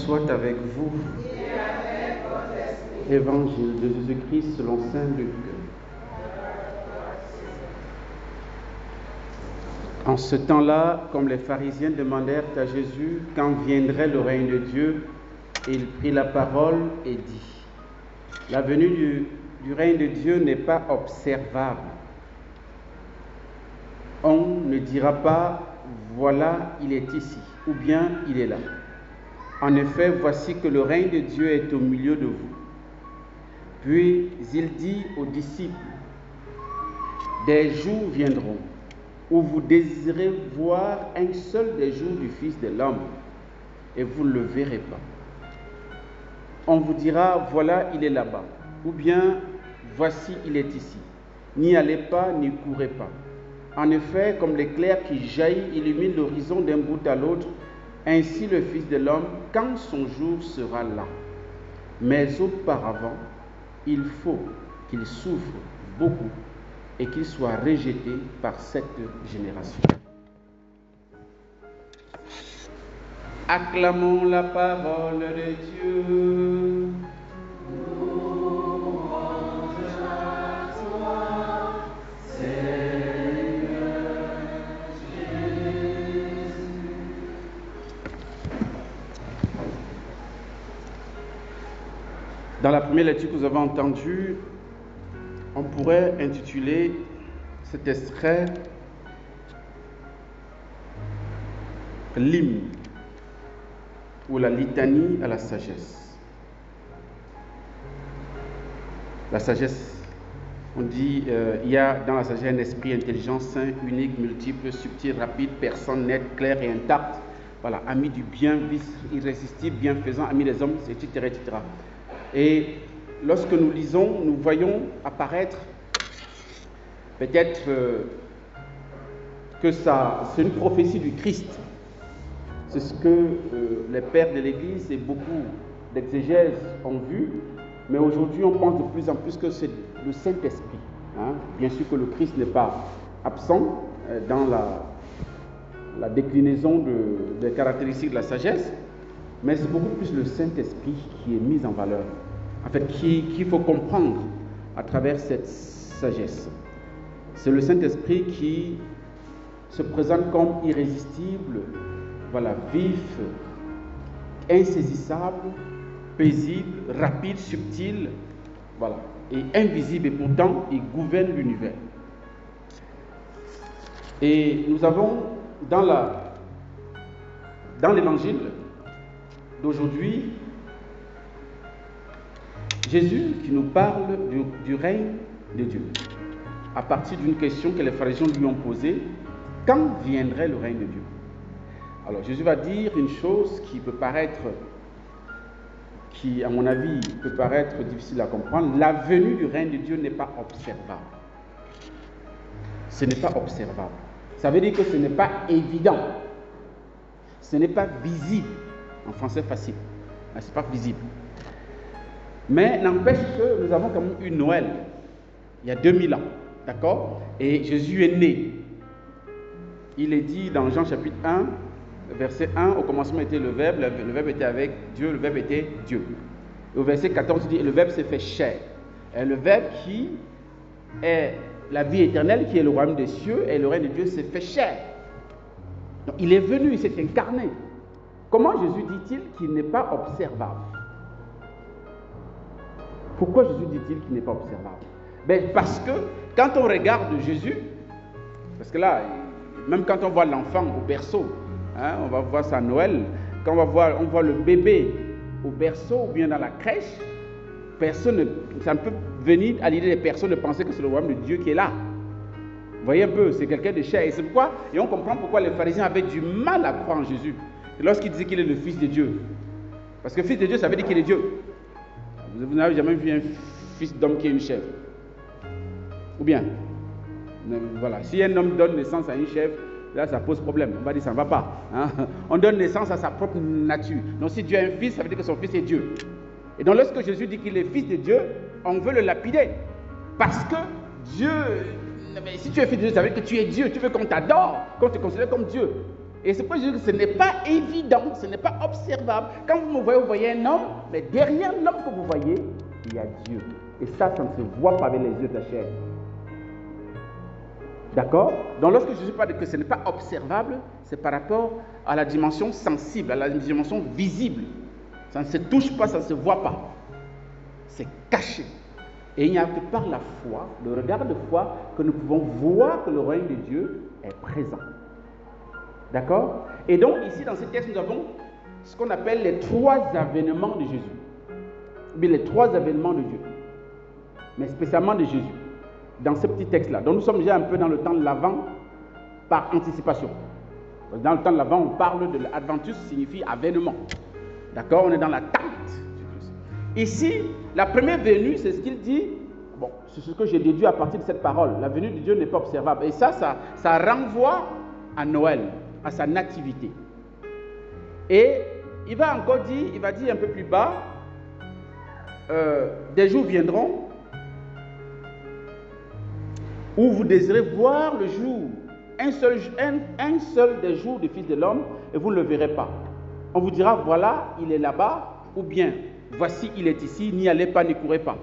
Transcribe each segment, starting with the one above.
soit avec vous. Évangile de Jésus-Christ selon saint Luc. En ce temps-là, comme les pharisiens demandèrent à Jésus quand viendrait le règne de Dieu, il prit la parole et dit: la venue du règne de Dieu n'est pas observable. On ne dira pas: voilà, il est ici, ou bien il est là. En effet, voici que le règne de Dieu est au milieu de vous. Puis il dit aux disciples: des jours viendront où vous désirez voir un seul des jours du Fils de l'homme, et vous ne le verrez pas. On vous dira: voilà, il est là-bas, ou bien voici, il est ici. N'y allez pas, n'y courez pas. En effet, comme l'éclair qui jaillit illumine l'horizon d'un bout à l'autre, ainsi le Fils de l'homme, quand son jour sera là. Mais auparavant, il faut qu'il souffre beaucoup et qu'il soit rejeté par cette génération. Acclamons la parole de Dieu. Dans la première lecture que vous avez entendue, on pourrait intituler cet extrait l'hymne ou la litanie à la sagesse. La sagesse, on dit, il y a dans la sagesse un esprit intelligent, saint, unique, multiple, subtil, rapide, perçant, net, clair et intact. Voilà, ami du bien, irrésistible, bienfaisant, ami des hommes, etc., etc. Et lorsque nous lisons, nous voyons apparaître peut-être que c'est une prophétie du Christ. C'est ce que les pères de l'Église et beaucoup d'exégèses ont vu. Mais aujourd'hui, on pense de plus en plus que c'est le Saint-Esprit. Bien sûr que le Christ n'est pas absent dans la déclinaison des caractéristiques de la sagesse, mais c'est beaucoup plus le Saint-Esprit qui est mis en valeur. En fait, qu'il faut comprendre à travers cette sagesse. C'est le Saint-Esprit qui se présente comme irrésistible, voilà, vif, insaisissable, paisible, rapide, subtil, voilà, et invisible, et pourtant il gouverne l'univers. Et nous avons dans l'évangile d'aujourd'hui Jésus qui nous parle du règne de Dieu, à partir d'une question que les pharisiens lui ont posée: quand viendrait le règne de Dieu? Alors Jésus va dire une chose qui à mon avis peut paraître difficile à comprendre. La venue du règne de Dieu n'est pas observable. Ce n'est pas observable. Ça veut dire que ce n'est pas évident. Ce n'est pas visible. En français facile. Ce n'est pas visible. Mais n'empêche que nous avons quand même eu Noël, il y a 2000 ans, d'accord? Et Jésus est né. Il est dit dans Jean chapitre 1, verset 1, au commencement était le Verbe était avec Dieu, le Verbe était Dieu. Et au verset 14, il dit, le Verbe s'est fait chair. Et le Verbe qui est la vie éternelle, qui est le royaume des cieux, et le règne de Dieu s'est fait chair. Donc, il est venu, il s'est incarné. Comment Jésus dit-il qu'il n'est pas observable? Pourquoi Jésus dit-il qu'il n'est pas observable? Parce que quand on regarde Jésus, parce que là, même quand on voit l'enfant au berceau, on va voir ça à Noël, quand on voit le bébé au berceau ou bien dans la crèche, ça ne peut venir à l'idée des personnes de penser que c'est le royaume de Dieu qui est là. Vous voyez un peu, c'est quelqu'un de chair. Et c'est pourquoi, et on comprend pourquoi les pharisiens avaient du mal à croire en Jésus lorsqu'ils disaient qu'il est le Fils de Dieu. Parce que Fils de Dieu, ça veut dire qu'il est Dieu. Vous n'avez jamais vu un fils d'homme qui est une chèvre? Ou bien, voilà, si un homme donne naissance à une chèvre, là ça pose problème. On va dire ça ne va pas. On donne naissance à sa propre nature. Donc si Dieu a un fils, ça veut dire que son fils est Dieu. Et donc lorsque Jésus dit qu'il est fils de Dieu, on veut le lapider. Parce que Dieu, mais si tu es fils de Dieu, ça veut dire que tu es Dieu. Tu veux qu'on t'adore, qu'on te considère comme Dieu. Et c'est pourquoi je dis que ce n'est pas évident, ce n'est pas observable. Quand vous me voyez, vous voyez un homme, mais derrière l'homme que vous voyez, il y a Dieu. Et ça ne se voit pas avec les yeux de la chair. D'accord? Donc lorsque je parle que ce n'est pas observable, c'est par rapport à la dimension sensible, à la dimension visible. Ça ne se touche pas, ça ne se voit pas. C'est caché. Et il n'y a que par la foi, le regard de foi, que nous pouvons voir que le royaume de Dieu est présent. D'accord? Et donc ici dans ce texte, nous avons ce qu'on appelle les 3 avènements de Jésus. Ou bien les 3 avènements de Dieu. Mais spécialement de Jésus. Dans ce petit texte-là. Donc nous sommes déjà un peu dans le temps de l'Avent par anticipation. Dans le temps de l'Avent, on parle de l'Adventus, signifie avènement. D'accord? On est dans l'attente du Christ. Ici, la première venue, c'est ce qu'il dit. Bon, c'est ce que j'ai déduit à partir de cette parole. La venue de Dieu n'est pas observable. Et ça renvoie à Noël, à sa nativité. Et il va encore dire, il va dire un peu plus bas, des jours viendront où vous désirez voir le jour, un seul des jours du Fils de l'homme, et vous ne le verrez pas. On vous dira, voilà, il est là-bas, ou bien, voici, il est ici, n'y allez pas, n'y courez pas.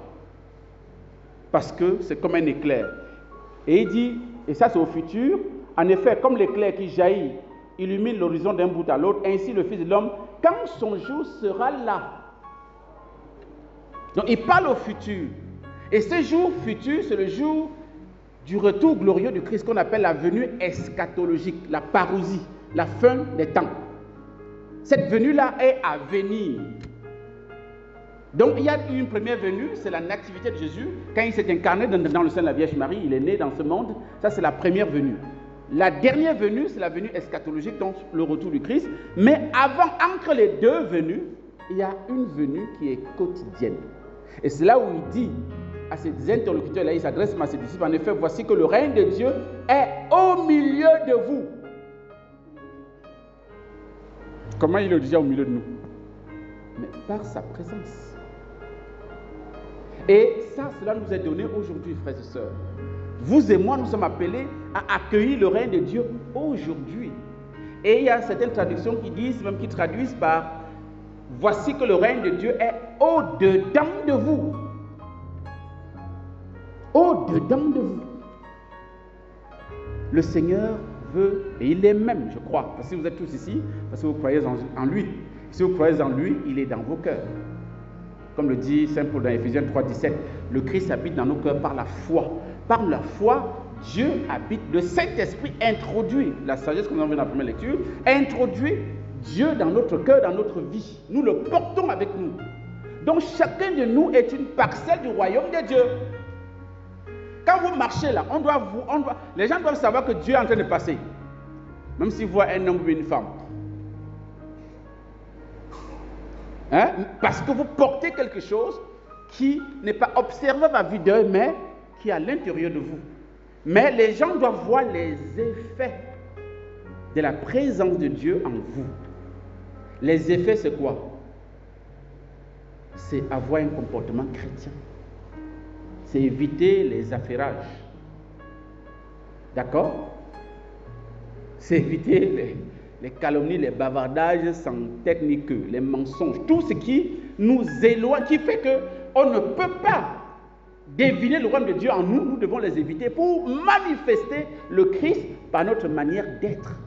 Parce que c'est comme un éclair. Et il dit, et ça c'est au futur, en effet, comme l'éclair qui jaillit, illumine l'horizon d'un bout à l'autre, ainsi le Fils de l'homme, quand son jour sera là. Donc il parle au futur. Et ce jour futur, c'est le jour du retour glorieux du Christ qu'on appelle la venue eschatologique, la parousie, la fin des temps. Cette venue-là est à venir. Donc il y a une première venue, c'est la nativité de Jésus. Quand il s'est incarné dans le sein de la Vierge Marie, il est né dans ce monde. Ça c'est la première venue. La dernière venue, c'est la venue eschatologique, donc le retour du Christ. Mais avant, entre les deux venues, il y a une venue qui est quotidienne. Et c'est là où il dit à ses interlocuteurs, là, il s'adresse à ses disciples, en effet, voici que le règne de Dieu est au milieu de vous. Comment il est déjà au milieu de nous? Mais par sa présence. Et ça, cela nous est donné aujourd'hui, frères et sœurs. Vous et moi, nous sommes appelés à accueillir le règne de Dieu aujourd'hui. Et il y a certaines traductions qui disent, même qui traduisent par « Voici que le règne de Dieu est au-dedans de vous. » Au-dedans de vous. Le Seigneur veut, et il est même, je crois, parce que vous êtes tous ici, parce que vous croyez en lui. Si vous croyez en lui, il est dans vos cœurs. Comme le dit Saint Paul dans Éphésiens 3,17, le Christ habite dans nos cœurs par la foi. Par la foi, Dieu habite, le Saint-Esprit introduit, la sagesse que nous avons vu dans la première lecture, introduit Dieu dans notre cœur, dans notre vie. Nous le portons avec nous. Donc chacun de nous est une parcelle du royaume de Dieu. Quand vous marchez là, les gens doivent savoir que Dieu est en train de passer. Même s'ils voient un homme ou une femme. Hein? Parce que vous portez quelque chose qui n'est pas observable à vue d'œil, mais qui est à l'intérieur de vous. Mais les gens doivent voir les effets de la présence de Dieu en vous. Les effets, c'est quoi? C'est avoir un comportement chrétien. C'est éviter les affairages. D'accord? C'est éviter les calomnies, les bavardages sans tête ni queue, les mensonges, tout ce qui nous éloigne, qui fait qu'on ne peut pas deviner le royaume de Dieu en nous. Nous devons les éviter pour manifester le Christ par notre manière d'être.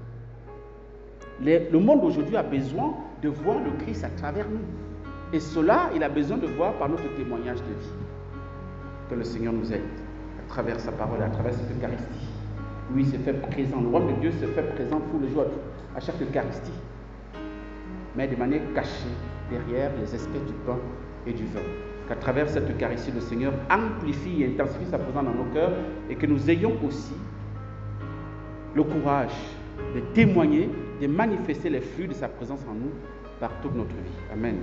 Le monde aujourd'hui a besoin de voir le Christ à travers nous. Et cela, il a besoin de voir par notre témoignage de vie. Que le Seigneur nous aide à travers sa parole, à travers cette Eucharistie. Lui se fait présent, le royaume de Dieu se fait présent tous les jours à chaque Eucharistie. Mais de manière cachée, derrière les espèces du pain et du vin. Qu'à travers cette Eucharistie, le Seigneur amplifie et intensifie sa présence dans nos cœurs et que nous ayons aussi le courage de témoigner, de manifester les fruits de sa présence en nous par toute notre vie. Amen.